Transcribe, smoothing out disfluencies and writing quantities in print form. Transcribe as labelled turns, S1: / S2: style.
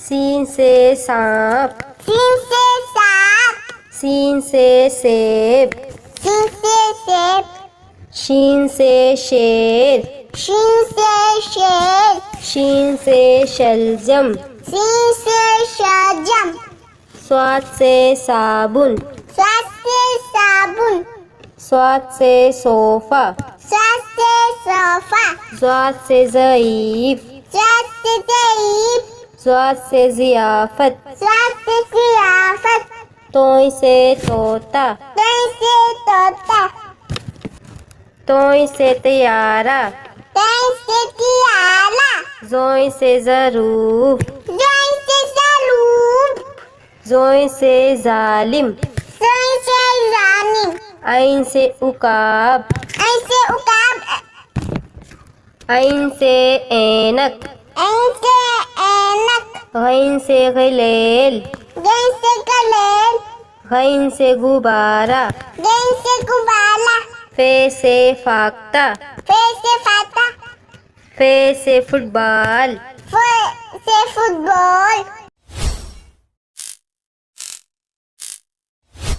S1: scene से सांप,
S2: scene से सांप,
S1: सीन से सेब,
S2: सीन से सेब,
S1: शीन से शेर,
S2: शीन से शेर,
S1: शीन से शलजम,
S2: सीन से शलजम,
S1: स्वाद से साबुन,
S2: स्वाद से साबुन,
S1: स्वाद से सोफा,
S2: स्वाद से सोफा,
S1: स्वाद से ज़ईफ,
S2: स्वाद से ज़ईफ,
S1: स्वाद से ज़ियाफ़त,
S2: स्वाद से ज़ियाफ़त,
S1: तोय से तोता,
S2: तोय से तोता,
S1: तोय से तैयारा,
S2: तोय से तियारा,
S1: ज़ोय से ज़रूफ,
S2: ज़ोय से ज़रूफ,
S1: ज़ोय से ज़ालिम,
S2: ज़ोय से ज़ालिम,
S1: ऐन से उकाब,
S2: ऐसे उकाब,
S1: ऐन से ऐनक,
S2: ऐसे ऐनक,
S1: गैन से गलेल,
S2: गैन से गलेल,
S1: गैन से गुब्बारा,
S2: गैन से गुब्बारा,
S1: फे से फाख्ता,
S2: फे से फाता,
S1: फे से फुटबॉल,
S2: फे से